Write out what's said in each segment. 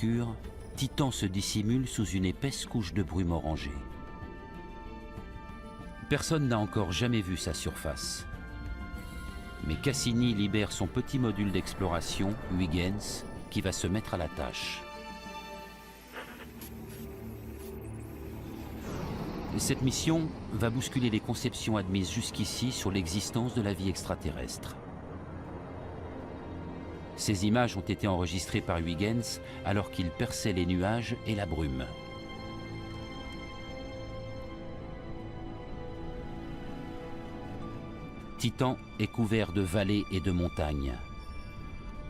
Mercure, Titan se dissimule sous une épaisse couche de brume orangée. Personne n'a encore jamais vu sa surface. Mais Cassini libère son petit module d'exploration, Huygens, qui va se mettre à la tâche. Cette mission va bousculer les conceptions admises jusqu'ici sur l'existence de la vie extraterrestre. Ces images ont été enregistrées par Huygens alors qu'il perçait les nuages et la brume. Titan est couvert de vallées et de montagnes.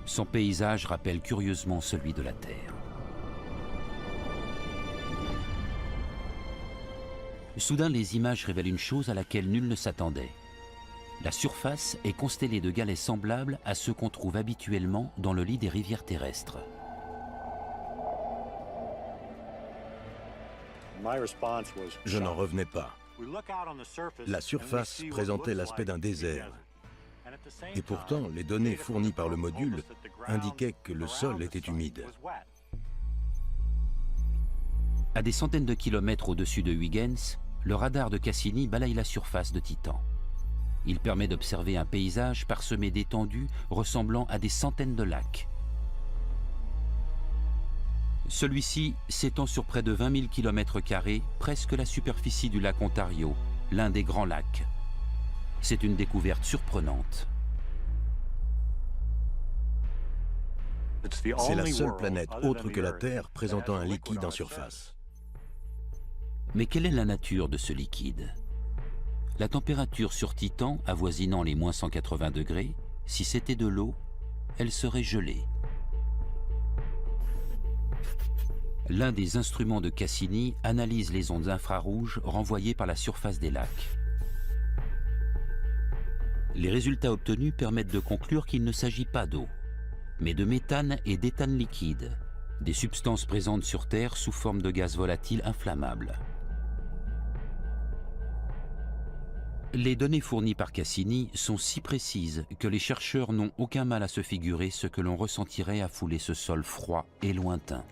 Son paysage rappelle curieusement celui de la Terre. Soudain, les images révèlent une chose à laquelle nul ne s'attendait. La surface est constellée de galets semblables à ceux qu'on trouve habituellement dans le lit des rivières terrestres. Je n'en revenais pas. La surface présentait l'aspect d'un désert. Et pourtant, les données fournies par le module indiquaient que le sol était humide. À des centaines de kilomètres au-dessus de Huygens, le radar de Cassini balaye la surface de Titan. Il permet d'observer un paysage parsemé d'étendues ressemblant à des centaines de lacs. Celui-ci s'étend sur près de 20 000 km², presque la superficie du lac Ontario, l'un des grands lacs. C'est une découverte surprenante. C'est la seule planète autre que la Terre présentant un liquide en surface. Mais quelle est la nature de ce liquide? La température sur Titan avoisinant les moins 180 degrés, si c'était de l'eau, elle serait gelée. L'un des instruments de Cassini analyse les ondes infrarouges renvoyées par la surface des lacs. Les résultats obtenus permettent de conclure qu'il ne s'agit pas d'eau, mais de méthane et d'éthane liquide, des substances présentes sur Terre sous forme de gaz volatile inflammable. Les données fournies par Cassini sont si précises que les chercheurs n'ont aucun mal à se figurer ce que l'on ressentirait à fouler ce sol froid et lointain.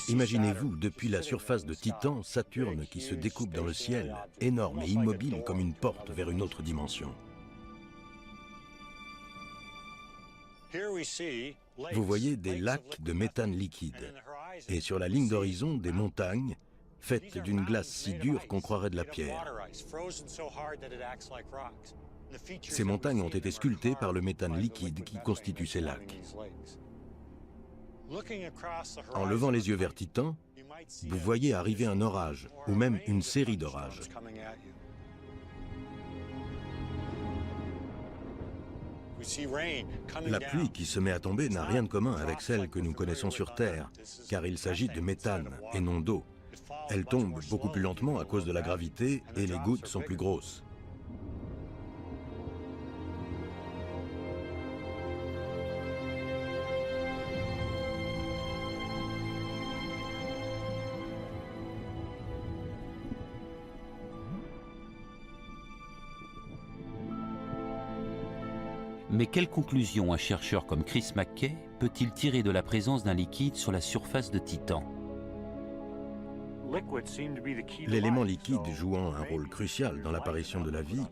Imaginez-vous, depuis la surface de Titan, Saturne qui se découpe dans le ciel, énorme et immobile comme une porte vers une autre dimension. Vous voyez des lacs de méthane liquide, et sur la ligne d'horizon, des montagnes faites d'une glace si dure qu'on croirait de la pierre. Ces montagnes ont été sculptées par le méthane liquide qui constitue ces lacs. En levant les yeux vers Titan, vous voyez arriver un orage, ou même une série d'orages. La pluie qui se met à tomber n'a rien de commun avec celle que nous connaissons sur Terre, car il s'agit de méthane et non d'eau. Elle tombe beaucoup plus lentement à cause de la gravité et les gouttes sont plus grosses. Mais quelle conclusion un chercheur comme Chris McKay peut-il tirer de la présence d'un liquide sur la surface de Titan? L'élément liquide jouant un rôle crucial dans l'apparition de la vie,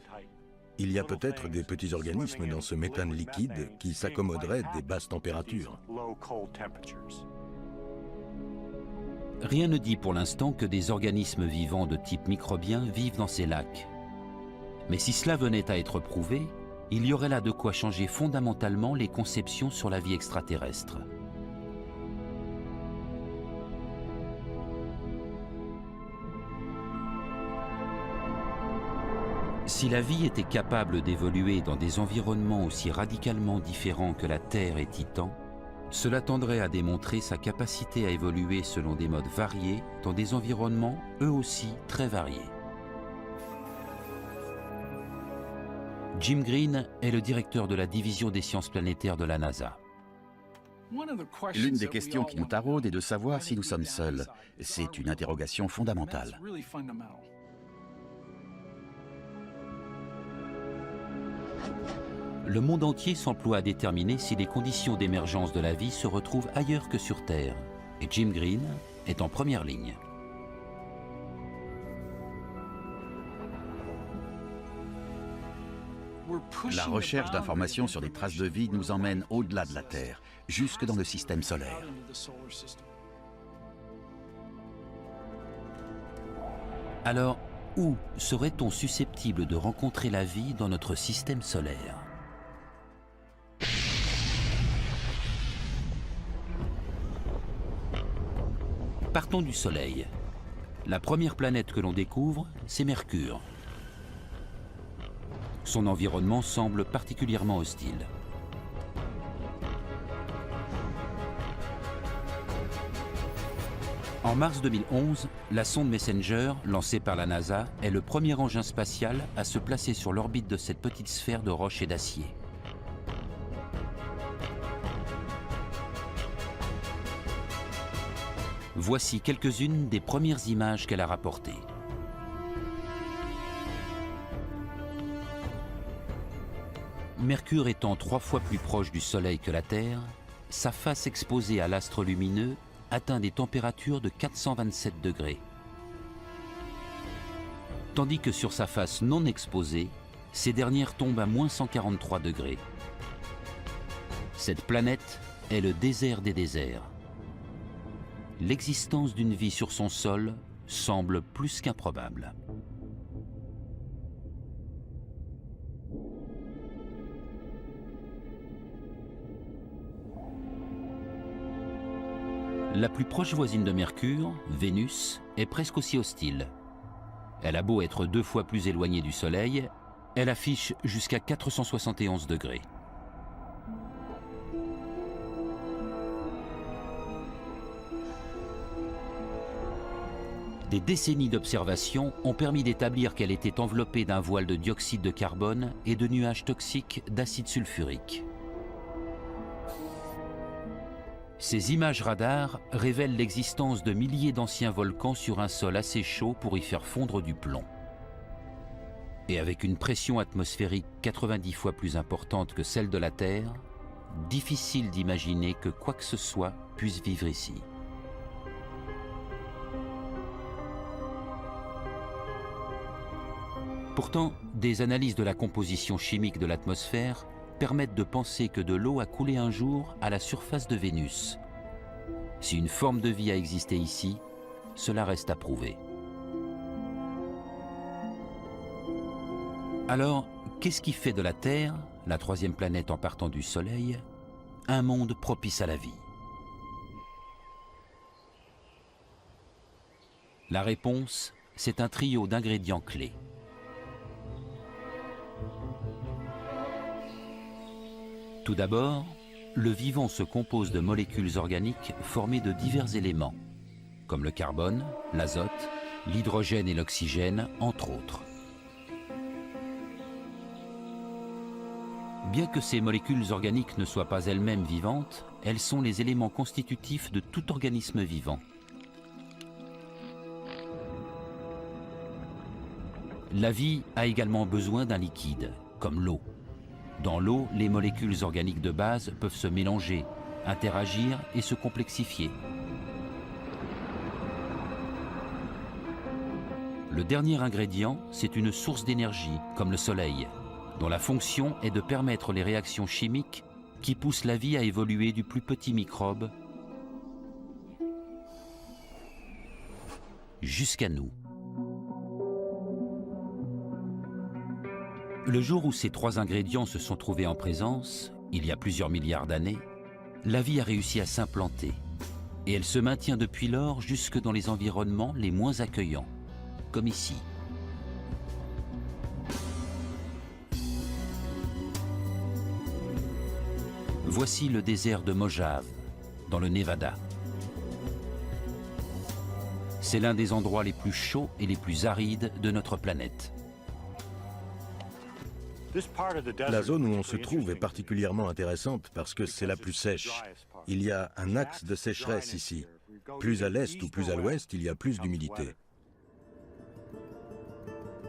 il y a peut-être des petits organismes dans ce méthane liquide qui s'accommoderaient des basses températures. Rien ne dit pour l'instant que des organismes vivants de type microbien vivent dans ces lacs. Mais si cela venait à être prouvé, il y aurait là de quoi changer fondamentalement les conceptions sur la vie extraterrestre. Si la vie était capable d'évoluer dans des environnements aussi radicalement différents que la Terre et Titan, cela tendrait à démontrer sa capacité à évoluer selon des modes variés dans des environnements eux aussi très variés. Jim Green est le directeur de la division des sciences planétaires de la NASA. L'une des questions qui nous taraude est de savoir si nous sommes seuls. C'est une interrogation fondamentale. Le monde entier s'emploie à déterminer si les conditions d'émergence de la vie se retrouvent ailleurs que sur Terre. Et Jim Green est en première ligne. La recherche d'informations sur des traces de vie nous emmène au-delà de la Terre, jusque dans le système solaire. Alors, où serait-on susceptible de rencontrer la vie dans notre système solaire? Partons du Soleil. La première planète que l'on découvre, c'est Mercure. Son environnement semble particulièrement hostile. En mars 2011, la sonde Messenger, lancée par la NASA, est le premier engin spatial à se placer sur l'orbite de cette petite sphère de roche et d'acier. Voici quelques-unes des premières images qu'elle a rapportées. Mercure étant 3 fois plus proche du Soleil que la Terre, sa face exposée à l'astre lumineux atteint des températures de 427 degrés. Tandis que sur sa face non exposée, ces dernières tombent à moins 143 degrés. Cette planète est le désert des déserts. L'existence d'une vie sur son sol semble plus qu'improbable. La plus proche voisine de Mercure, Vénus, est presque aussi hostile. Elle a beau être 2 fois plus éloignée du Soleil, elle affiche jusqu'à 471 degrés. Des décennies d'observation ont permis d'établir qu'elle était enveloppée d'un voile de dioxyde de carbone et de nuages toxiques d'acide sulfurique. Ces images radars révèlent l'existence de milliers d'anciens volcans sur un sol assez chaud pour y faire fondre du plomb. Et avec une pression atmosphérique 90 fois plus importante que celle de la Terre, difficile d'imaginer que quoi que ce soit puisse vivre ici. Pourtant, des analyses de la composition chimique de l'atmosphère permettent de penser que de l'eau a coulé un jour à la surface de Vénus. Si une forme de vie a existé ici, cela reste à prouver. Alors, qu'est-ce qui fait de la Terre, la 3e planète en partant du Soleil, un monde propice à la vie? La réponse, c'est un trio d'ingrédients clés. Tout d'abord, le vivant se compose de molécules organiques formées de divers éléments, comme le carbone, l'azote, l'hydrogène et l'oxygène, entre autres. Bien que ces molécules organiques ne soient pas elles-mêmes vivantes, elles sont les éléments constitutifs de tout organisme vivant. La vie a également besoin d'un liquide, comme l'eau. Dans l'eau, les molécules organiques de base peuvent se mélanger, interagir et se complexifier. Le dernier ingrédient, c'est une source d'énergie, comme le Soleil, dont la fonction est de permettre les réactions chimiques qui poussent la vie à évoluer du plus petit microbe jusqu'à nous. Le jour où ces 3 ingrédients se sont trouvés en présence, il y a plusieurs milliards d'années, la vie a réussi à s'implanter. Et elle se maintient depuis lors jusque dans les environnements les moins accueillants, comme ici. Voici le désert de Mojave, dans le Nevada. C'est l'un des endroits les plus chauds et les plus arides de notre planète. La zone où on se trouve est particulièrement intéressante parce que c'est la plus sèche. Il y a un axe de sécheresse ici. Plus à l'est ou plus à l'ouest, il y a plus d'humidité.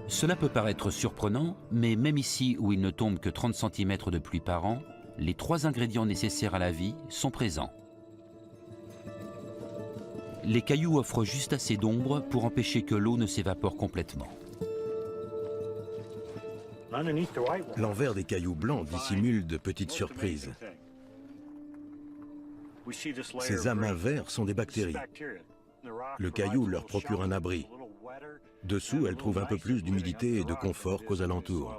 Cela peut paraître surprenant, mais même ici où il ne tombe que 30 cm de pluie par an, les 3 ingrédients nécessaires à la vie sont présents. Les cailloux offrent juste assez d'ombre pour empêcher que l'eau ne s'évapore complètement. L'envers des cailloux blancs dissimule de petites surprises. Ces amas verts sont des bactéries. Le caillou leur procure un abri. Dessous, elles trouvent un peu plus d'humidité et de confort qu'aux alentours.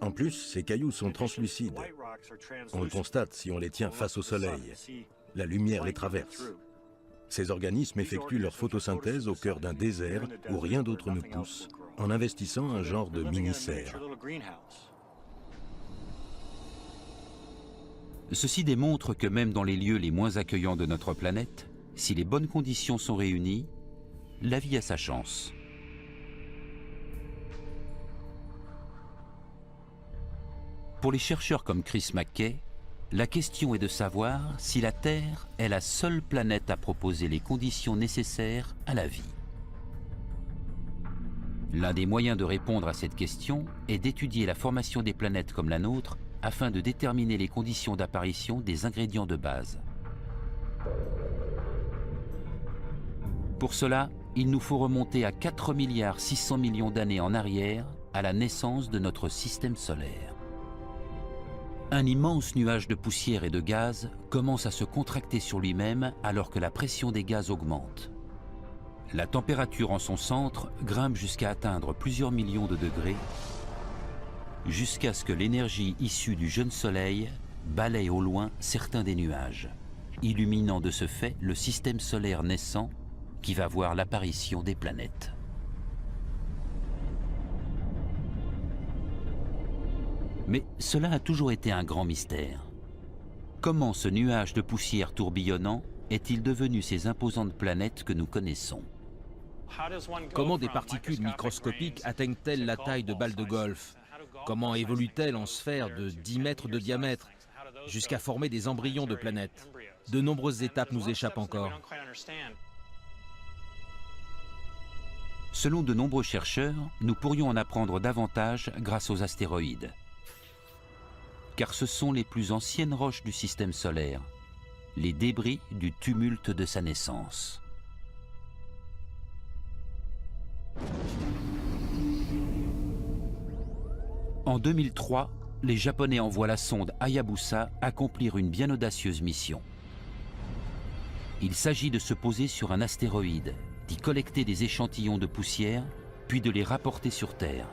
En plus, ces cailloux sont translucides. On le constate si on les tient face au soleil. La lumière les traverse. Ces organismes effectuent leur photosynthèse au cœur d'un désert où rien d'autre ne pousse, en investissant un genre de mini-serre. Ceci démontre que même dans les lieux les moins accueillants de notre planète, si les bonnes conditions sont réunies, la vie a sa chance. Pour les chercheurs comme Chris McKay, la question est de savoir si la Terre est la seule planète à proposer les conditions nécessaires à la vie. L'un des moyens de répondre à cette question est d'étudier la formation des planètes comme la nôtre afin de déterminer les conditions d'apparition des ingrédients de base. Pour cela, il nous faut remonter à 4,6 milliards d'années en arrière, à la naissance de notre système solaire. Un immense nuage de poussière et de gaz commence à se contracter sur lui-même alors que la pression des gaz augmente. La température en son centre grimpe jusqu'à atteindre plusieurs millions de degrés, jusqu'à ce que l'énergie issue du jeune soleil balaye au loin certains des nuages, illuminant de ce fait le système solaire naissant qui va voir l'apparition des planètes. Mais cela a toujours été un grand mystère. Comment ce nuage de poussière tourbillonnant est-il devenu ces imposantes planètes que nous connaissons? Comment des particules microscopiques atteignent-elles la taille de balles de golf? Comment évoluent-elles en sphères de 10 mètres de diamètre jusqu'à former des embryons de planètes? De nombreuses étapes nous échappent encore. Selon de nombreux chercheurs, nous pourrions en apprendre davantage grâce aux astéroïdes. Car ce sont les plus anciennes roches du système solaire, les débris du tumulte de sa naissance. En 2003, les Japonais envoient la sonde Hayabusa accomplir une bien audacieuse mission. Il s'agit de se poser sur un astéroïde, d'y collecter des échantillons de poussière, puis de les rapporter sur Terre.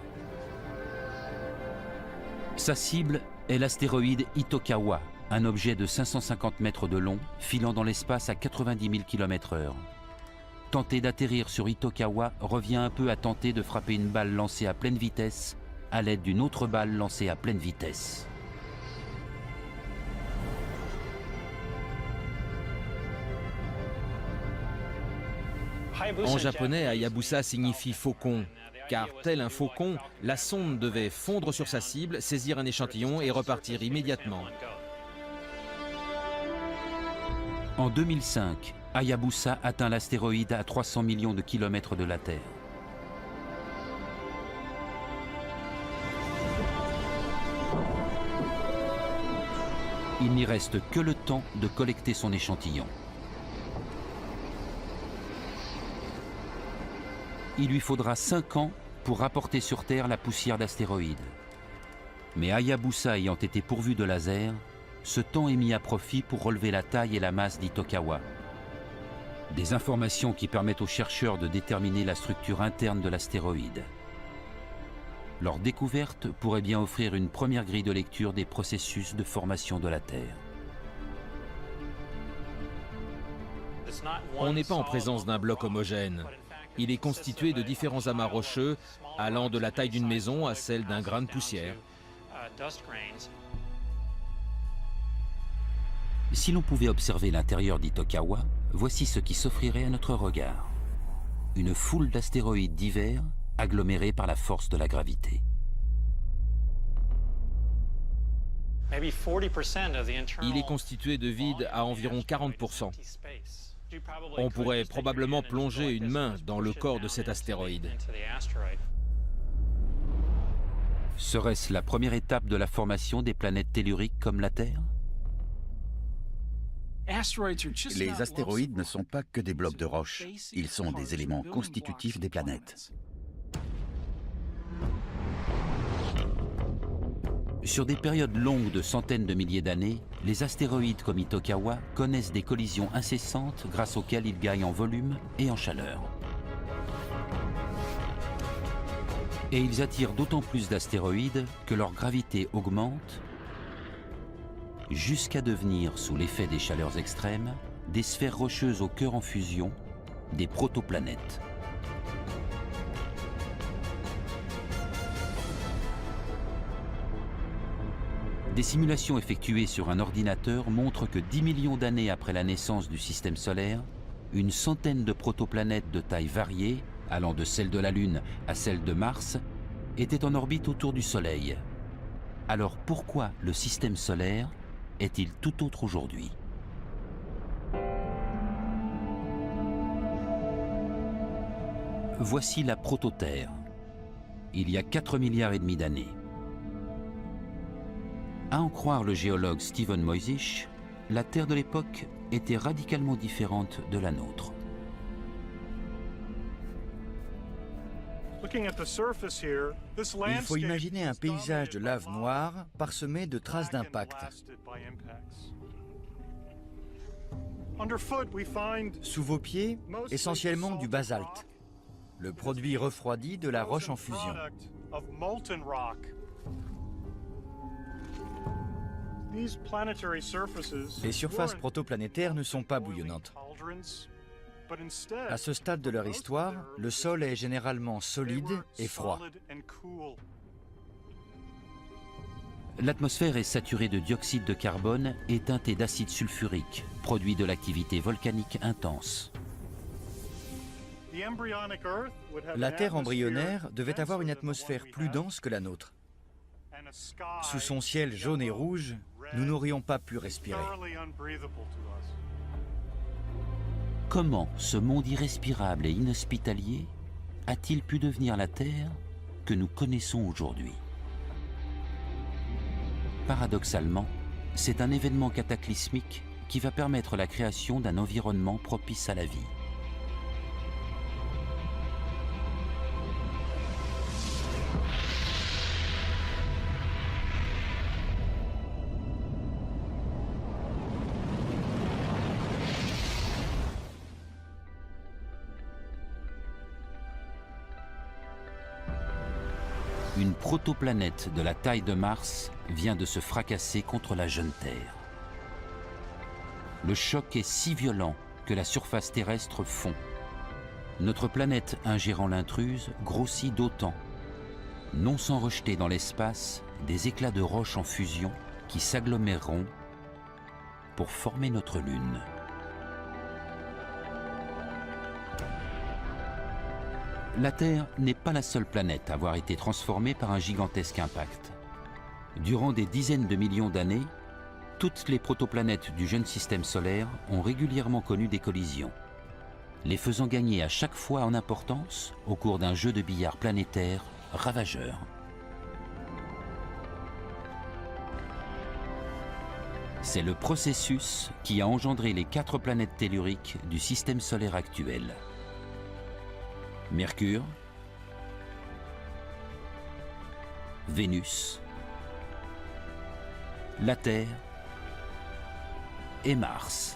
Sa cible est l'astéroïde Itokawa, un objet de 550 mètres de long, filant dans l'espace à 90 000 km/h. Tenter d'atterrir sur Itokawa revient un peu à tenter de frapper une balle lancée à pleine vitesse à l'aide d'une autre balle lancée à pleine vitesse. En japonais, Hayabusa signifie faucon, car tel un faucon, la sonde devait fondre sur sa cible, saisir un échantillon et repartir immédiatement. En 2005, Hayabusa atteint l'astéroïde à 300 millions de kilomètres de la Terre. Il n'y reste que le temps de collecter son échantillon. Il lui faudra 5 ans pour rapporter sur Terre la poussière d'astéroïdes. Mais Hayabusa ayant été pourvu de lasers, ce temps est mis à profit pour relever la taille et la masse d'Itokawa. Des informations qui permettent aux chercheurs de déterminer la structure interne de l'astéroïde. Leur découverte pourrait bien offrir une première grille de lecture des processus de formation de la Terre. On n'est pas en présence d'un bloc homogène. Il est constitué de différents amas rocheux, allant de la taille d'une maison à celle d'un grain de poussière. Si l'on pouvait observer l'intérieur d'Itokawa, voici ce qui s'offrirait à notre regard. Une foule d'astéroïdes divers agglomérés par la force de la gravité. Il est constitué de vide à environ 40%. On pourrait probablement plonger une main dans le corps de cet astéroïde. Serait-ce la première étape de la formation des planètes telluriques comme la Terre? Les astéroïdes ne sont pas que des blocs de roche, ils sont des éléments constitutifs des planètes. Sur des périodes longues de centaines de milliers d'années, les astéroïdes comme Itokawa connaissent des collisions incessantes grâce auxquelles ils gagnent en volume et en chaleur. Et ils attirent d'autant plus d'astéroïdes que leur gravité augmente jusqu'à devenir, sous l'effet des chaleurs extrêmes, des sphères rocheuses au cœur en fusion, des protoplanètes. Des simulations effectuées sur un ordinateur montrent que 10 millions d'années après la naissance du système solaire, une centaine de protoplanètes de taille variée, allant de celle de la Lune à celle de Mars, étaient en orbite autour du Soleil. Alors pourquoi le système solaire est-il tout autre aujourd'hui? Voici la prototerre, il y a 4,5 milliards d'années. À en croire le géologue Steven Moisich, la Terre de l'époque était radicalement différente de la nôtre. Il faut imaginer un paysage de lave noire parsemé de traces d'impact. Sous vos pieds, essentiellement du basalte, le produit refroidi de la roche en fusion. Les surfaces protoplanétaires ne sont pas bouillonnantes. À ce stade de leur histoire, le sol est généralement solide et froid. L'atmosphère est saturée de dioxyde de carbone et teintée d'acide sulfurique, produit de l'activité volcanique intense. La Terre embryonnaire devait avoir une atmosphère plus dense que la nôtre. Sous son ciel jaune et rouge, nous n'aurions pas pu respirer. Comment ce monde irrespirable et inhospitalier a-t-il pu devenir la Terre que nous connaissons aujourd'hui? Paradoxalement, c'est un événement cataclysmique qui va permettre la création d'un environnement propice à la vie. Une protoplanète de la taille de Mars vient de se fracasser contre la jeune Terre. Le choc est si violent que la surface terrestre fond. Notre planète ingérant l'intruse grossit d'autant, non sans rejeter dans l'espace des éclats de roches en fusion qui s'aggloméreront pour former notre Lune. La Terre n'est pas la seule planète à avoir été transformée par un gigantesque impact. Durant des dizaines de millions d'années, toutes les protoplanètes du jeune système solaire ont régulièrement connu des collisions, les faisant gagner à chaque fois en importance au cours d'un jeu de billard planétaire ravageur. C'est le processus qui a engendré les 4 planètes telluriques du système solaire actuel. Mercure, Vénus, la Terre et Mars.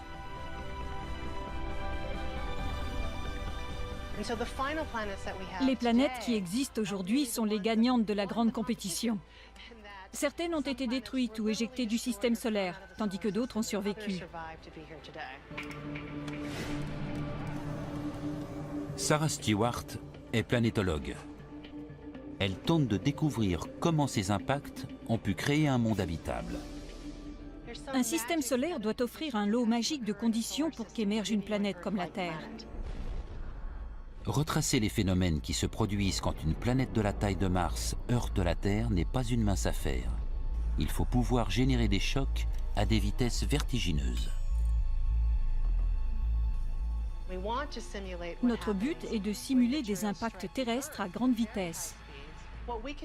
Les planètes qui existent aujourd'hui sont les gagnantes de la grande compétition. Certaines ont été détruites ou éjectées du système solaire, tandis que d'autres ont survécu. Sarah Stewart est planétologue. Elle tente de découvrir comment ces impacts ont pu créer un monde habitable. Un système solaire doit offrir un lot magique de conditions pour qu'émerge une planète comme la Terre. Retracer les phénomènes qui se produisent quand une planète de la taille de Mars heurte la Terre n'est pas une mince affaire. il faut pouvoir générer des chocs à des vitesses vertigineuses. Notre but est de simuler des impacts terrestres à grande vitesse.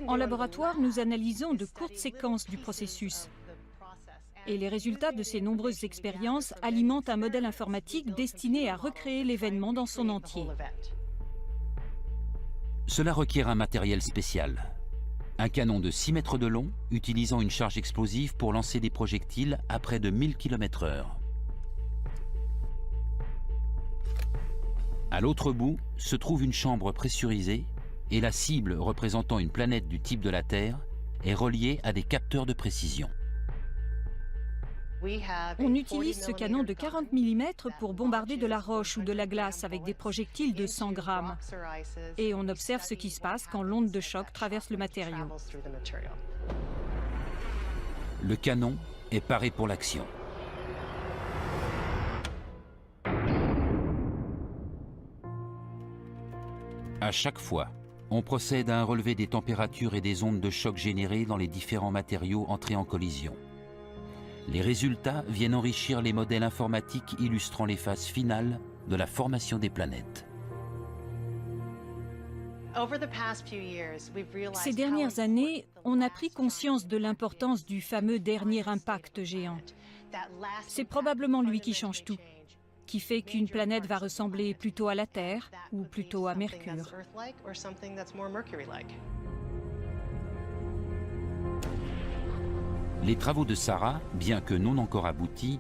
En laboratoire, nous analysons de courtes séquences du processus. Et les résultats de ces nombreuses expériences alimentent un modèle informatique destiné à recréer l'événement dans son entier. Cela requiert un matériel spécial. Un canon de 6 mètres de long, utilisant une charge explosive pour lancer des projectiles à près de 1000 km/h. À l'autre bout se trouve une chambre pressurisée et la cible représentant une planète du type de la Terre est reliée à des capteurs de précision. On utilise ce canon de 40 mm pour bombarder de la roche ou de la glace avec des projectiles de 100 grammes. Et on observe ce qui se passe quand l'onde de choc traverse le matériau. Le canon est paré pour l'action. À chaque fois, on procède à un relevé des températures et des ondes de choc générées dans les différents matériaux entrés en collision. Les résultats viennent enrichir les modèles informatiques illustrant les phases finales de la formation des planètes. Ces dernières années, on a pris conscience de l'importance du fameux dernier impact géant. C'est probablement lui qui change tout, qui fait qu'une planète va ressembler plutôt à la Terre ou plutôt à Mercure. Les travaux de Sarah, bien que non encore aboutis,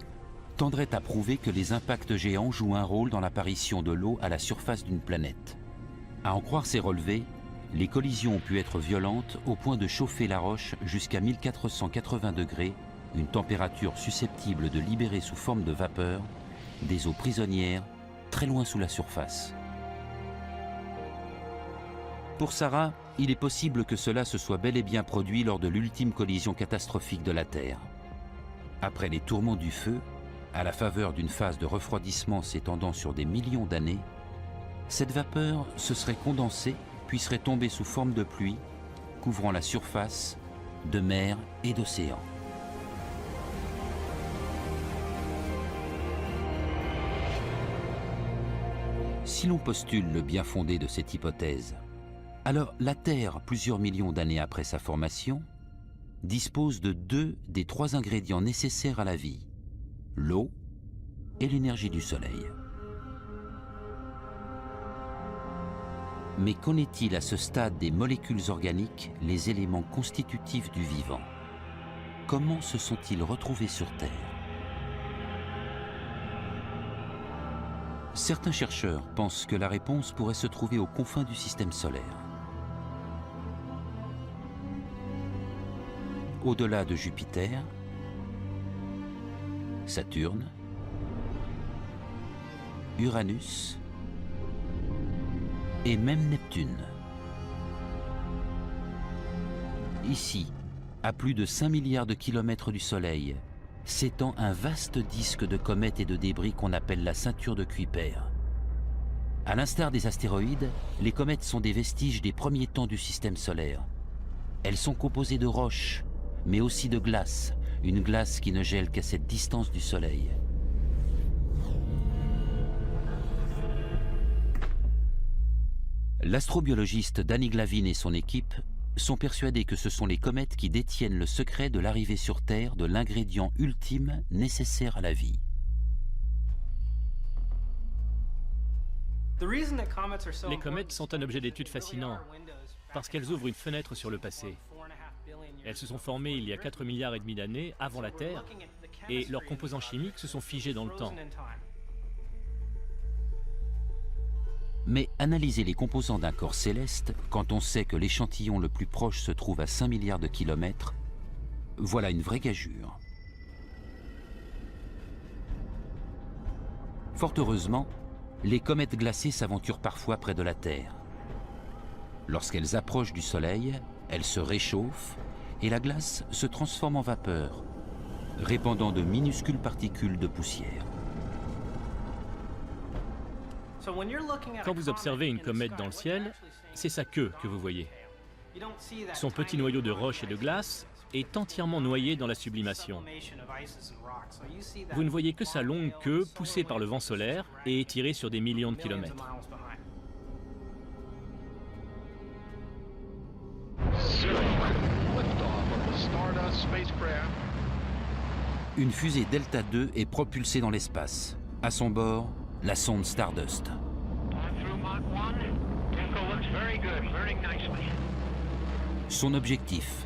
tendraient à prouver que les impacts géants jouent un rôle dans l'apparition de l'eau à la surface d'une planète. À en croire ces relevés, les collisions ont pu être violentes au point de chauffer la roche jusqu'à 1480 degrés, une température susceptible de libérer sous forme de vapeur des eaux prisonnières très loin sous la surface. Pour Sarah, il est possible que cela se soit bel et bien produit lors de l'ultime collision catastrophique de la Terre. Après les tourments du feu, à la faveur d'une phase de refroidissement s'étendant sur des millions d'années, cette vapeur se serait condensée puis serait tombée sous forme de pluie, couvrant la surface de mer et d'océan. Si l'on postule le bien fondé de cette hypothèse, alors la Terre, plusieurs millions d'années après sa formation, dispose de 2 des 3 ingrédients nécessaires à la vie, l'eau et l'énergie du Soleil. Mais qu'en est-il à ce stade des molécules organiques, les éléments constitutifs du vivant? Comment se sont-ils retrouvés sur Terre? Certains chercheurs pensent que la réponse pourrait se trouver aux confins du système solaire. Au-delà de Jupiter, Saturne, Uranus et même Neptune. Ici, à plus de 5 milliards de kilomètres du Soleil, s'étend un vaste disque de comètes et de débris qu'on appelle la ceinture de Kuiper. À l'instar des astéroïdes, les comètes sont des vestiges des premiers temps du système solaire. Elles sont composées de roches, mais aussi de glace, une glace qui ne gèle qu'à cette distance du Soleil. L'astrobiologiste Danny Glavin et son équipe sont persuadés que ce sont les comètes qui détiennent le secret de l'arrivée sur Terre de l'ingrédient ultime nécessaire à la vie. Les comètes sont un objet d'étude fascinant parce qu'elles ouvrent une fenêtre sur le passé. Elles se sont formées il y a 4,5 milliards d'années avant la Terre et leurs composants chimiques se sont figés dans le temps. Mais analyser les composants d'un corps céleste, quand on sait que l'échantillon le plus proche se trouve à 5 milliards de kilomètres, voilà une vraie gageure. Fort heureusement, les comètes glacées s'aventurent parfois près de la Terre. Lorsqu'elles approchent du Soleil, elles se réchauffent et la glace se transforme en vapeur, répandant de minuscules particules de poussière. Quand vous observez une comète dans le ciel, c'est sa queue que vous voyez. Son petit noyau de roche et de glace est entièrement noyé dans la sublimation. Vous ne voyez que sa longue queue poussée par le vent solaire et étirée sur des millions de kilomètres. Une fusée Delta II est propulsée dans l'espace. À son bord, la sonde Stardust. Son objectif,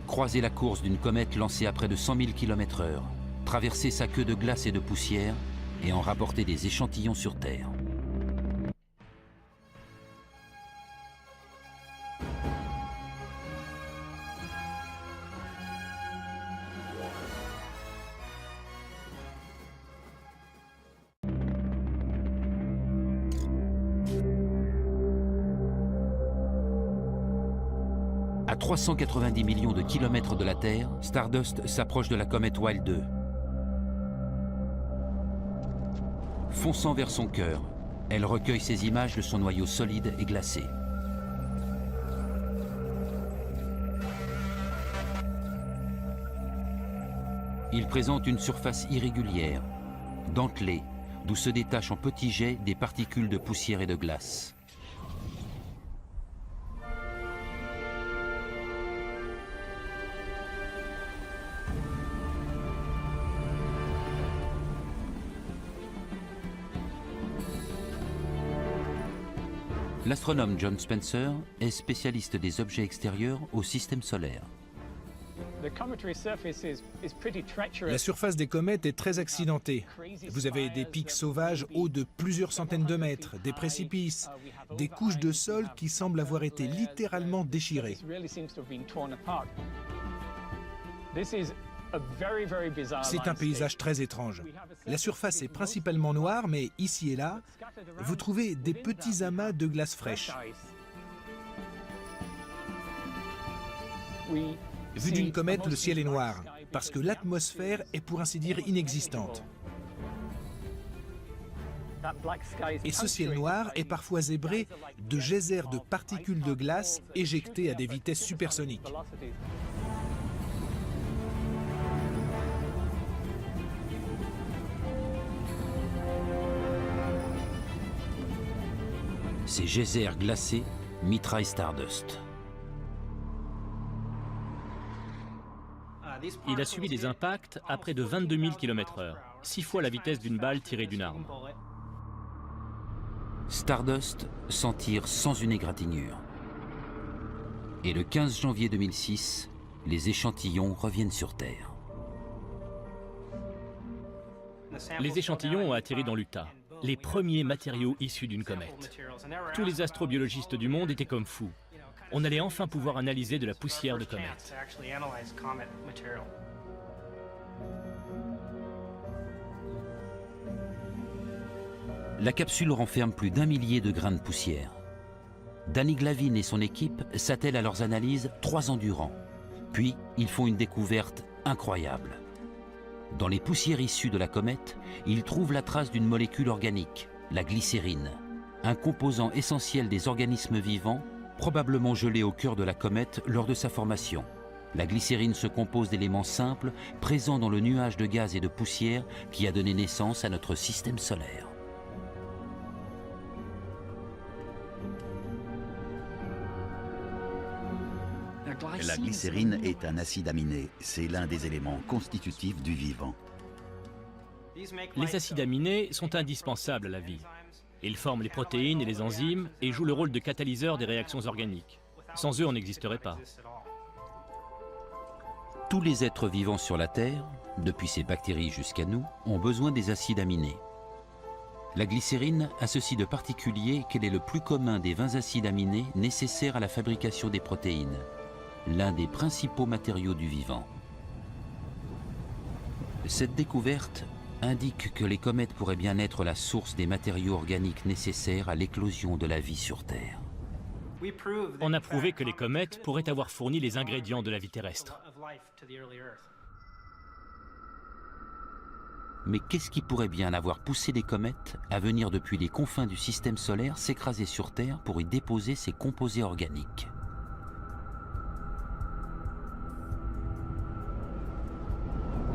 croiser la course d'une comète lancée à près de 100 000 km/h, traverser sa queue de glace et de poussière et en rapporter des échantillons sur Terre. À 390 millions de kilomètres de la Terre, Stardust s'approche de la comète Wild 2. Fonçant vers son cœur, elle recueille ces images de son noyau solide et glacé. Il présente une surface irrégulière, dentelée, d'où se détachent en petits jets des particules de poussière et de glace. L'astronome John Spencer est spécialiste des objets extérieurs au système solaire. La surface des comètes est très accidentée. Vous avez des pics sauvages hauts de plusieurs centaines de mètres, des précipices, des couches de sol qui semblent avoir été littéralement déchirées. C'est un paysage très étrange. La surface est principalement noire, mais ici et là, vous trouvez des petits amas de glace fraîche. Vu d'une comète, le ciel est noir, parce que l'atmosphère est pour ainsi dire inexistante. Et ce ciel noir est parfois zébré de geysers de particules de glace éjectées à des vitesses supersoniques. Ces geysers glacés mitraillent Stardust. Il a subi des impacts à près de 22 000 km/h, 6 fois la vitesse d'une balle tirée d'une arme. Stardust s'en tire sans une égratignure. Et le 15 janvier 2006, les échantillons reviennent sur Terre. Les échantillons ont atterri dans l'Utah, les premiers matériaux issus d'une comète. Tous les astrobiologistes du monde étaient comme fous. On allait enfin pouvoir analyser de la poussière de comète. La capsule renferme plus d'1 millier de grains de poussière. Danny Glavin et son équipe s'attellent à leurs analyses 3 ans durant. Puis, ils font une découverte incroyable. Dans les poussières issues de la comète, ils trouvent la trace d'une molécule organique, la glycérine, un composant essentiel des organismes vivants, probablement gelé au cœur de la comète lors de sa formation. La glycérine se compose d'éléments simples présents dans le nuage de gaz et de poussière qui a donné naissance à notre système solaire. La glycérine est un acide aminé. C'est l'un des éléments constitutifs du vivant. Les acides aminés sont indispensables à la vie. Ils forment les protéines et les enzymes et jouent le rôle de catalyseur des réactions organiques. Sans eux, on n'existerait pas. Tous les êtres vivants sur la Terre, depuis ces bactéries jusqu'à nous, ont besoin des acides aminés. La glycérine a ceci de particulier qu'elle est le plus commun des 20 acides aminés nécessaires à la fabrication des protéines, l'un des principaux matériaux du vivant. Cette découverte indique que les comètes pourraient bien être la source des matériaux organiques nécessaires à l'éclosion de la vie sur Terre. On a prouvé que les comètes pourraient avoir fourni les ingrédients de la vie terrestre. Mais qu'est-ce qui pourrait bien avoir poussé les comètes à venir depuis les confins du système solaire s'écraser sur Terre pour y déposer ces composés organiques ?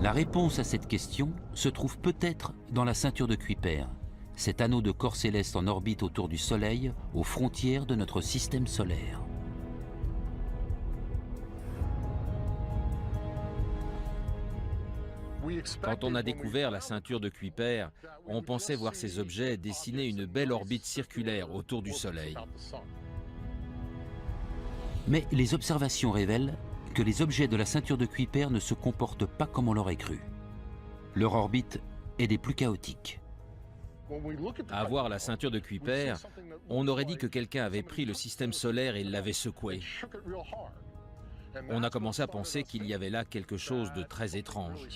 La réponse à cette question se trouve peut-être dans la ceinture de Kuiper, cet anneau de corps céleste en orbite autour du Soleil, aux frontières de notre système solaire. Quand on a découvert la ceinture de Kuiper, on pensait voir ces objets dessiner une belle orbite circulaire autour du Soleil. Mais les observations révèlent que les objets de la ceinture de Kuiper ne se comportent pas comme on l'aurait cru. Leur orbite est des plus chaotiques. À voir la ceinture de Kuiper, on aurait dit que quelqu'un avait pris le système solaire et l'avait secoué. On a commencé à penser qu'il y avait là quelque chose de très étrange.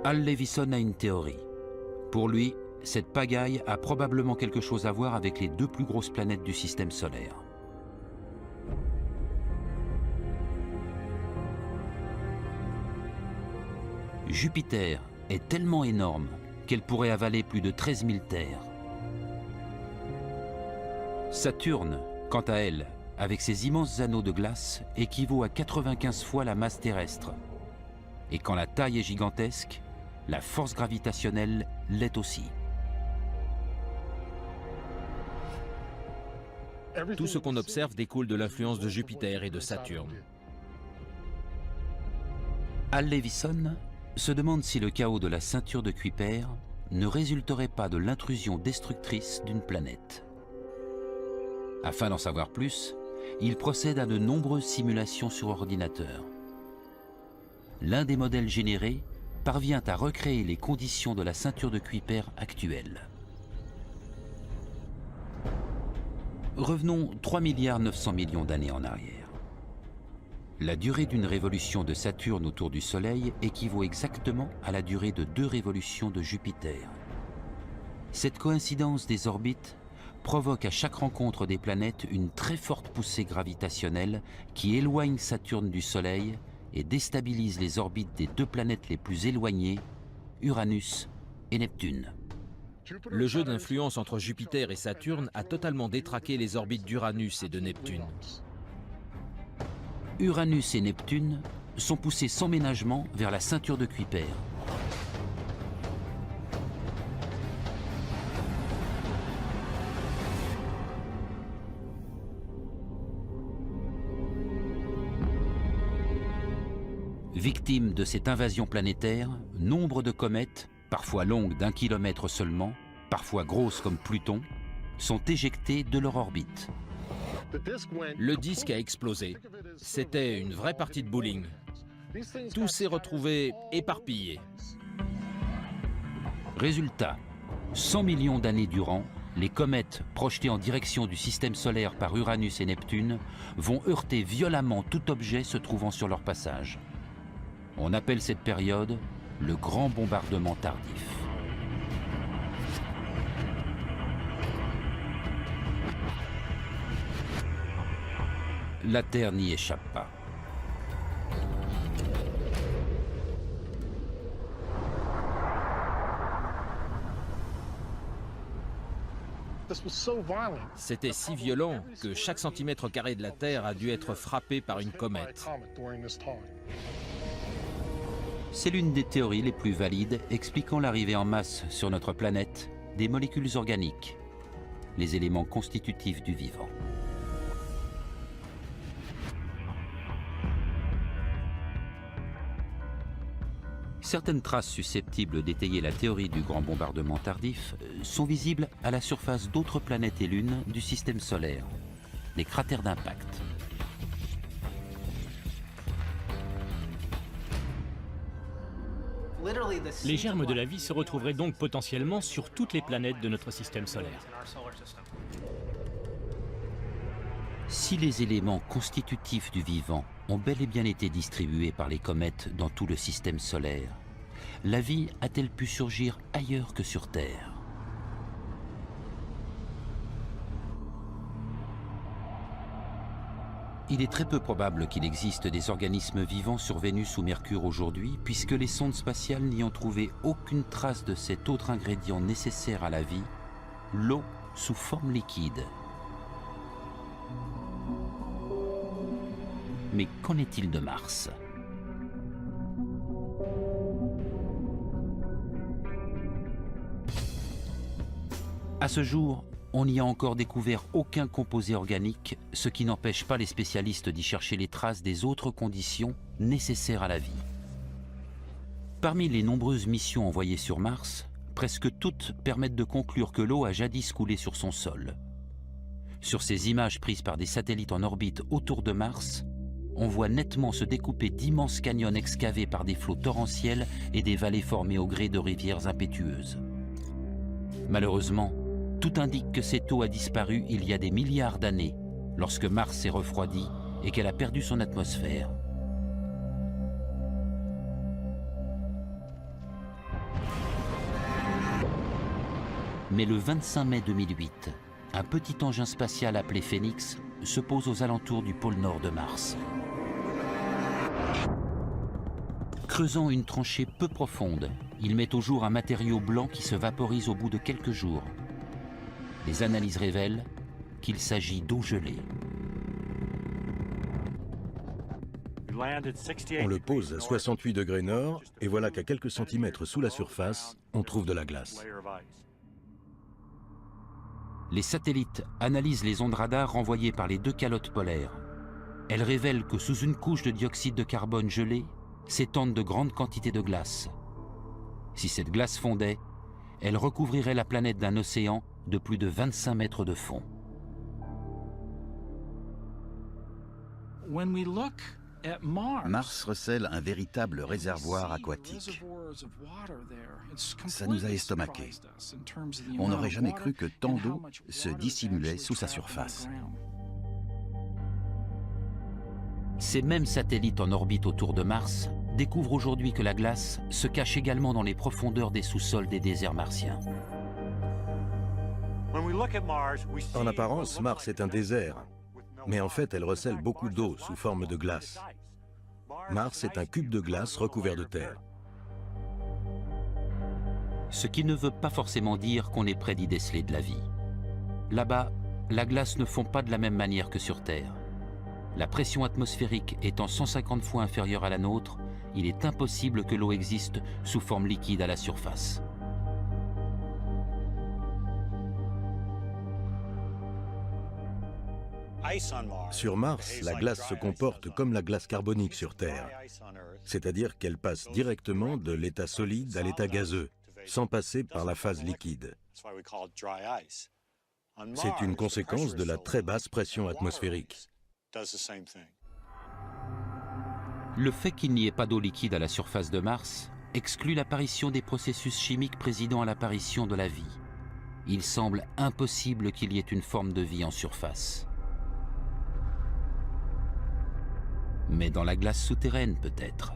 Hal Levison a une théorie. Pour lui, cette pagaille a probablement quelque chose à voir avec les deux plus grosses planètes du système solaire. Jupiter est tellement énorme qu'elle pourrait avaler plus de 13 000 terres. Saturne, quant à elle, avec ses immenses anneaux de glace, équivaut à 95 fois la masse terrestre. Et quand la taille est gigantesque, la force gravitationnelle l'est aussi. Tout ce qu'on observe découle de l'influence de Jupiter et de Saturne. Hal Levison se demande si le chaos de la ceinture de Kuiper ne résulterait pas de l'intrusion destructrice d'une planète. Afin d'en savoir plus, il procède à de nombreuses simulations sur ordinateur. L'un des modèles générés parvient à recréer les conditions de la ceinture de Kuiper actuelle. Revenons 3 900 000 000 d'années en arrière. La durée d'une révolution de Saturne autour du Soleil équivaut exactement à la durée de 2 révolutions de Jupiter. Cette coïncidence des orbites provoque à chaque rencontre des planètes une très forte poussée gravitationnelle qui éloigne Saturne du Soleil et déstabilise les orbites des 2 planètes les plus éloignées, Uranus et Neptune. Le jeu d'influence entre Jupiter et Saturne a totalement détraqué les orbites d'Uranus et de Neptune. Uranus et Neptune sont poussés sans ménagement vers la ceinture de Kuiper. Victimes de cette invasion planétaire, nombre de comètes, parfois longues d'1 kilomètre seulement, parfois grosses comme Pluton, sont éjectées de leur orbite. Le disque a explosé. C'était une vraie partie de bowling. Tout s'est retrouvé éparpillé. Résultat, 100 millions d'années durant, les comètes projetées en direction du système solaire par Uranus et Neptune vont heurter violemment tout objet se trouvant sur leur passage. On appelle cette période le grand bombardement tardif. La Terre n'y échappe pas. C'était si violent que chaque centimètre carré de la Terre a dû être frappé par une comète. C'est l'une des théories les plus valides expliquant l'arrivée en masse sur notre planète des molécules organiques, les éléments constitutifs du vivant. Certaines traces susceptibles d'étayer la théorie du grand bombardement tardif sont visibles à la surface d'autres planètes et lunes du système solaire, les cratères d'impact. Les germes de la vie se retrouveraient donc potentiellement sur toutes les planètes de notre système solaire. Si les éléments constitutifs du vivant ont bel et bien été distribués par les comètes dans tout le système solaire, la vie a-t-elle pu surgir ailleurs que sur Terre ? Il est très peu probable qu'il existe des organismes vivants sur Vénus ou Mercure aujourd'hui, puisque les sondes spatiales n'y ont trouvé aucune trace de cet autre ingrédient nécessaire à la vie, l'eau sous forme liquide. Mais qu'en est-il de Mars ? À ce jour, on n'y a encore découvert aucun composé organique, ce qui n'empêche pas les spécialistes d'y chercher les traces des autres conditions nécessaires à la vie. Parmi les nombreuses missions envoyées sur Mars, presque toutes permettent de conclure que l'eau a jadis coulé sur son sol. Sur ces images prises par des satellites en orbite autour de Mars, on voit nettement se découper d'immenses canyons excavés par des flots torrentiels et des vallées formées au gré de rivières impétueuses. Malheureusement, tout indique que cette eau a disparu il y a des milliards d'années, lorsque Mars s'est refroidi et qu'elle a perdu son atmosphère. Mais le 25 mai 2008, un petit engin spatial appelé Phoenix se pose aux alentours du pôle nord de Mars. Creusant une tranchée peu profonde, il met au jour un matériau blanc qui se vaporise au bout de quelques jours. Les analyses révèlent qu'il s'agit d'eau gelée. On le pose à 68 degrés nord et voilà qu'à quelques centimètres sous la surface, on trouve de la glace. Les satellites analysent les ondes radar renvoyées par les deux calottes polaires. Elles révèlent que sous une couche de dioxyde de carbone gelé s'étendent de grandes quantités de glace. Si cette glace fondait, elle recouvrirait la planète d'un océan de plus de 25 mètres de fond. Mars recèle un véritable réservoir aquatique. Ça nous a estomaqués. On n'aurait jamais cru que tant d'eau se dissimulait sous sa surface. Ces mêmes satellites en orbite autour de Mars découvrent aujourd'hui que la glace se cache également dans les profondeurs des sous-sols des déserts martiens. En apparence, Mars est un désert, mais en fait, elle recèle beaucoup d'eau sous forme de glace. Mars est un cube de glace recouvert de terre. Ce qui ne veut pas forcément dire qu'on est près d'y déceler de la vie. Là-bas, la glace ne fond pas de la même manière que sur Terre. La pression atmosphérique étant 150 fois inférieure à la nôtre, il est impossible que l'eau existe sous forme liquide à la surface. Sur Mars, la glace se comporte comme la glace carbonique sur Terre, c'est-à-dire qu'elle passe directement de l'état solide à l'état gazeux, sans passer par la phase liquide. C'est une conséquence de la très basse pression atmosphérique. Le fait qu'il n'y ait pas d'eau liquide à la surface de Mars exclut l'apparition des processus chimiques présidant à l'apparition de la vie. Il semble impossible qu'il y ait une forme de vie en surface. Mais dans la glace souterraine, peut-être.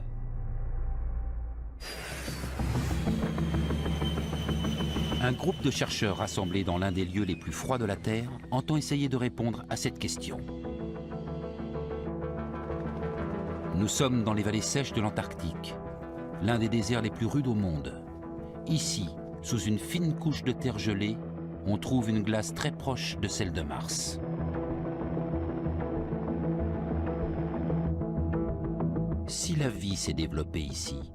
Un groupe de chercheurs rassemblés dans l'un des lieux les plus froids de la Terre entend essayer de répondre à cette question. Nous sommes dans les vallées sèches de l'Antarctique, l'un des déserts les plus rudes au monde. Ici, sous une fine couche de terre gelée, on trouve une glace très proche de celle de Mars. Si la vie s'est développée ici,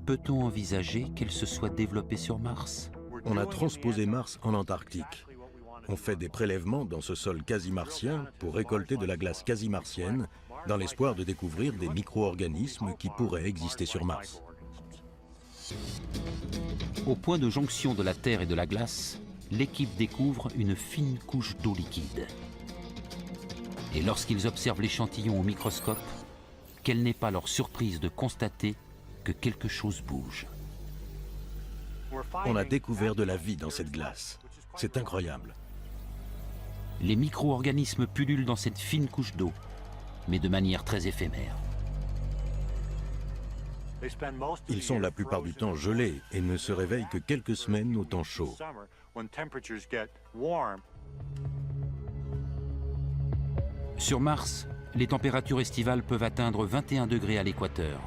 peut-on envisager qu'elle se soit développée sur Mars ? On a transposé Mars en Antarctique. On fait des prélèvements dans ce sol quasi-martien pour récolter de la glace quasi-martienne dans l'espoir de découvrir des micro-organismes qui pourraient exister sur Mars. Au point de jonction de la Terre et de la glace, l'équipe découvre une fine couche d'eau liquide. Et lorsqu'ils observent l'échantillon au microscope, quelle n'est pas leur surprise de constater que quelque chose bouge. On a découvert de la vie dans cette glace. C'est incroyable. Les micro-organismes pullulent dans cette fine couche d'eau, mais de manière très éphémère. Ils sont la plupart du temps gelés et ne se réveillent que quelques semaines au temps chaud. Sur Mars, les températures estivales peuvent atteindre 21 degrés à l'équateur.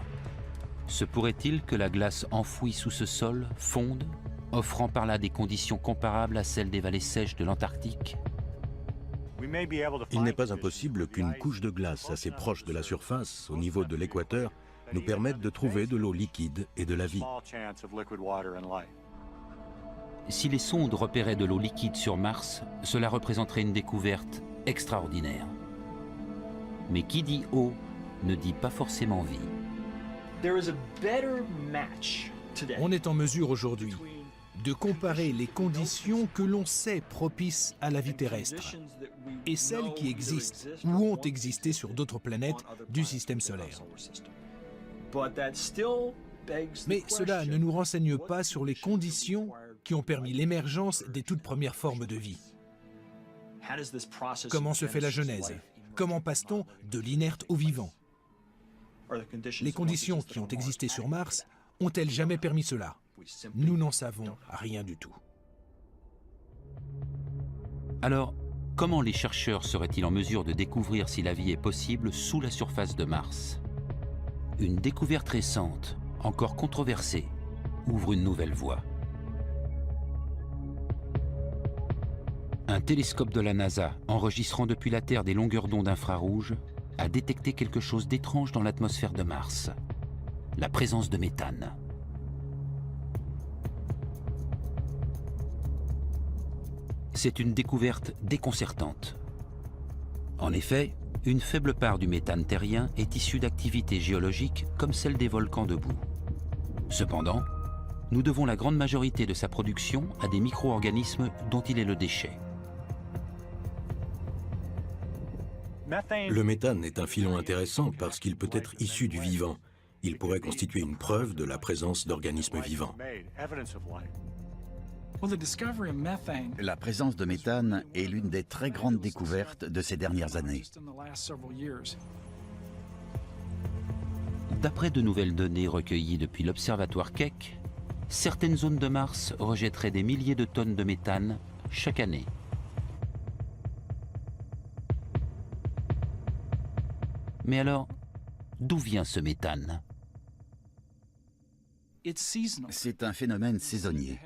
Se pourrait-il que la glace enfouie sous ce sol fonde, offrant par là des conditions comparables à celles des vallées sèches de l'Antarctique ? Il n'est pas impossible qu'une couche de glace assez proche de la surface, au niveau de l'équateur, nous permette de trouver de l'eau liquide et de la vie. Si les sondes repéraient de l'eau liquide sur Mars, cela représenterait une découverte extraordinaire. Mais qui dit eau ne dit pas forcément vie. On est en mesure aujourd'hui de comparer les conditions que l'on sait propices à la vie terrestre et celles qui existent ou ont existé sur d'autres planètes du système solaire. Mais cela ne nous renseigne pas sur les conditions qui ont permis l'émergence des toutes premières formes de vie. Comment se fait la genèse? Comment passe-t-on de l'inerte au vivant? Les conditions qui ont existé sur Mars ont-elles jamais permis cela? Nous n'en savons rien du tout. Alors, comment les chercheurs seraient-ils en mesure de découvrir si la vie est possible sous la surface de Mars? Une découverte récente, encore controversée, ouvre une nouvelle voie. Un télescope de la NASA, enregistrant depuis la Terre des longueurs d'onde infrarouges, a détecté quelque chose d'étrange dans l'atmosphère de Mars, la présence de méthane. C'est une découverte déconcertante. En effet, une faible part du méthane terrien est issue d'activités géologiques comme celle des volcans de boue. Cependant, nous devons la grande majorité de sa production à des micro-organismes dont il est le déchet. Le méthane est un filon intéressant parce qu'il peut être issu du vivant. Il pourrait constituer une preuve de la présence d'organismes vivants. La présence de méthane est l'une des très grandes découvertes de ces dernières années. D'après de nouvelles données recueillies depuis l'observatoire Keck, certaines zones de Mars rejetteraient des milliers de tonnes de méthane chaque année. Mais alors, d'où vient ce méthane? C'est un phénomène saisonnier.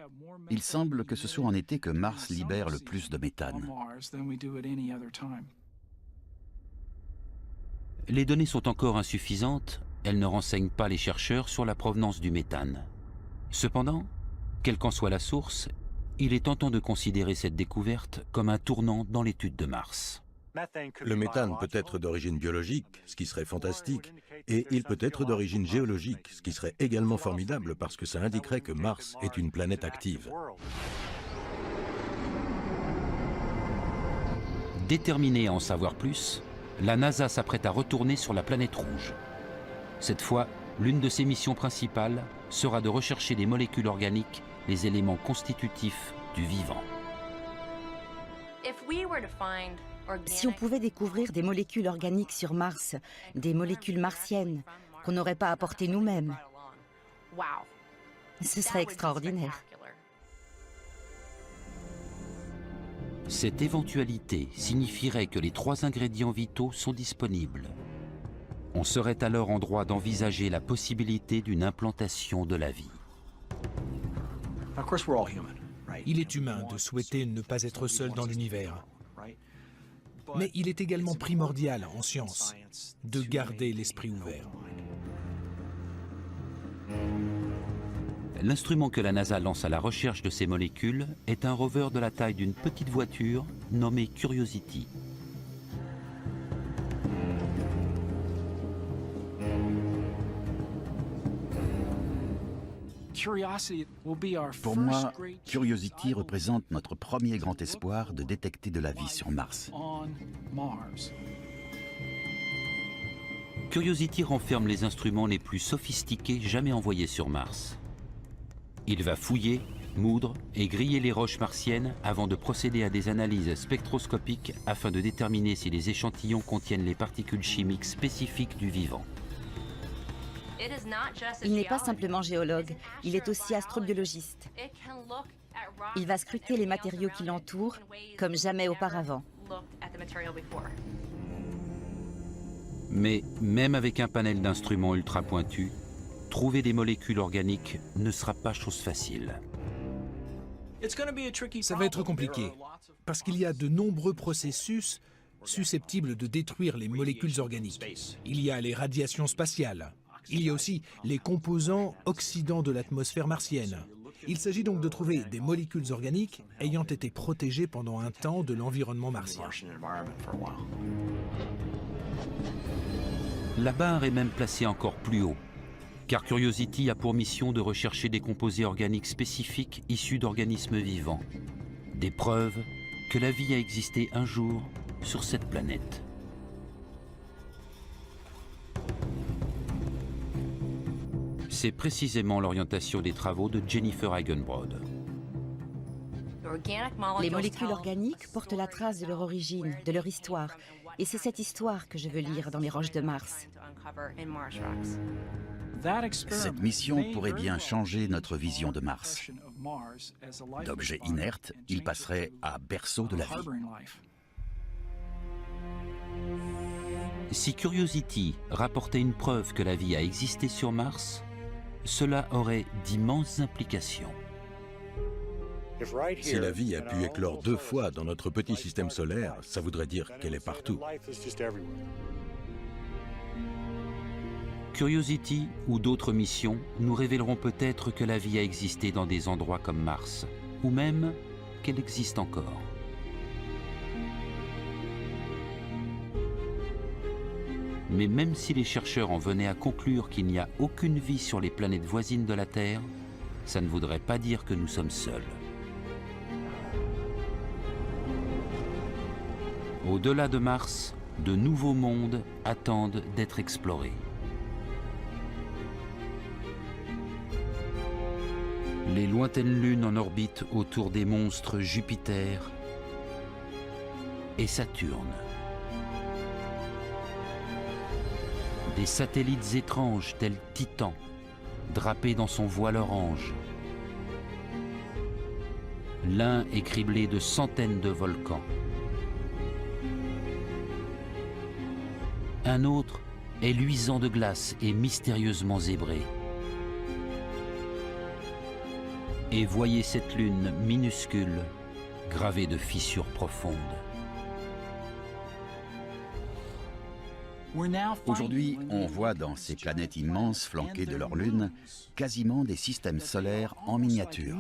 Il semble que ce soit en été que Mars libère le plus de méthane. Les données sont encore insuffisantes, elles ne renseignent pas les chercheurs sur la provenance du méthane. Cependant, quelle qu'en soit la source, il est tentant de considérer cette découverte comme un tournant dans l'étude de Mars. Le méthane peut être d'origine biologique, ce qui serait fantastique, et il peut être d'origine géologique, ce qui serait également formidable parce que ça indiquerait que Mars est une planète active. Déterminée à en savoir plus, la NASA s'apprête à retourner sur la planète rouge. Cette fois, l'une de ses missions principales sera de rechercher des molécules organiques, les éléments constitutifs du vivant. Si on pouvait découvrir des molécules organiques sur Mars, des molécules martiennes, qu'on n'aurait pas apportées nous-mêmes, ce serait extraordinaire. Cette éventualité signifierait que les 3 ingrédients vitaux sont disponibles. On serait alors en droit d'envisager la possibilité d'une implantation de la vie. Il est humain de souhaiter ne pas être seul dans l'univers. Mais il est également primordial en science de garder l'esprit ouvert. L'instrument que la NASA lance à la recherche de ces molécules est un rover de la taille d'une petite voiture nommée Curiosity. Pour moi, Curiosity représente notre premier grand espoir de détecter de la vie sur Mars. Curiosity renferme les instruments les plus sophistiqués jamais envoyés sur Mars. Il va fouiller, moudre et griller les roches martiennes avant de procéder à des analyses spectroscopiques afin de déterminer si les échantillons contiennent les particules chimiques spécifiques du vivant. Il n'est pas simplement géologue, il est aussi astrobiologiste. Il va scruter les matériaux qui l'entourent comme jamais auparavant. Mais même avec un panel d'instruments ultra pointus, trouver des molécules organiques ne sera pas chose facile. Ça va être compliqué, parce qu'il y a de nombreux processus susceptibles de détruire les molécules organiques. Il y a les radiations spatiales. Il y a aussi les composants oxydants de l'atmosphère martienne. Il s'agit donc de trouver des molécules organiques ayant été protégées pendant un temps de l'environnement martien. La barre est même placée encore plus haut, car Curiosity a pour mission de rechercher des composés organiques spécifiques issus d'organismes vivants. Des preuves que la vie a existé un jour sur cette planète. C'est précisément l'orientation des travaux de Jennifer Eigenbrod. Les molécules organiques portent la trace de leur origine, de leur histoire. Et c'est cette histoire que je veux lire dans les roches de Mars. Cette mission pourrait bien changer notre vision de Mars. D'objet inerte, il passerait à berceau de la vie. Si Curiosity rapportait une preuve que la vie a existé sur Mars, cela aurait d'immenses implications. Si la vie a pu éclore 2 fois dans notre petit système solaire, ça voudrait dire qu'elle est partout. Curiosity ou d'autres missions nous révéleront peut-être que la vie a existé dans des endroits comme Mars, ou même qu'elle existe encore. Mais même si les chercheurs en venaient à conclure qu'il n'y a aucune vie sur les planètes voisines de la Terre, ça ne voudrait pas dire que nous sommes seuls. Au-delà de Mars, de nouveaux mondes attendent d'être explorés. Les lointaines lunes en orbite autour des monstres Jupiter et Saturne. Des satellites étranges tels Titan, drapés dans son voile orange. L'un est criblé de centaines de volcans. Un autre est luisant de glace et mystérieusement zébré. Et voyez cette lune minuscule, gravée de fissures profondes. Aujourd'hui, on voit dans ces planètes immenses flanquées de leurs lunes quasiment des systèmes solaires en miniature.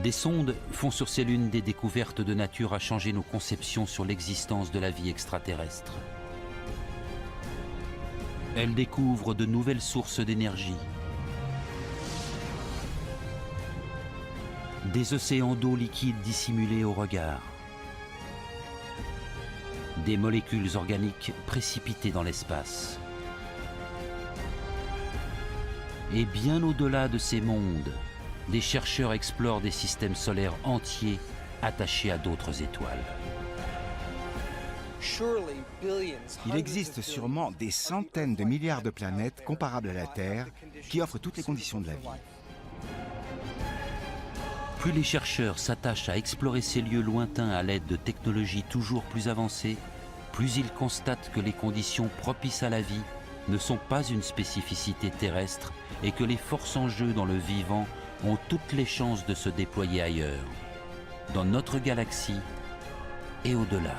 Des sondes font sur ces lunes des découvertes de nature à changer nos conceptions sur l'existence de la vie extraterrestre. Elles découvrent de nouvelles sources d'énergie, des océans d'eau liquide dissimulés au regard, des molécules organiques précipitées dans l'espace. Et bien au-delà de ces mondes, des chercheurs explorent des systèmes solaires entiers attachés à d'autres étoiles. Il existe sûrement des centaines de milliards de planètes comparables à la Terre qui offrent toutes les conditions de la vie. Plus les chercheurs s'attachent à explorer ces lieux lointains à l'aide de technologies toujours plus avancées, plus ils constatent que les conditions propices à la vie ne sont pas une spécificité terrestre et que les forces en jeu dans le vivant ont toutes les chances de se déployer ailleurs, dans notre galaxie et au-delà.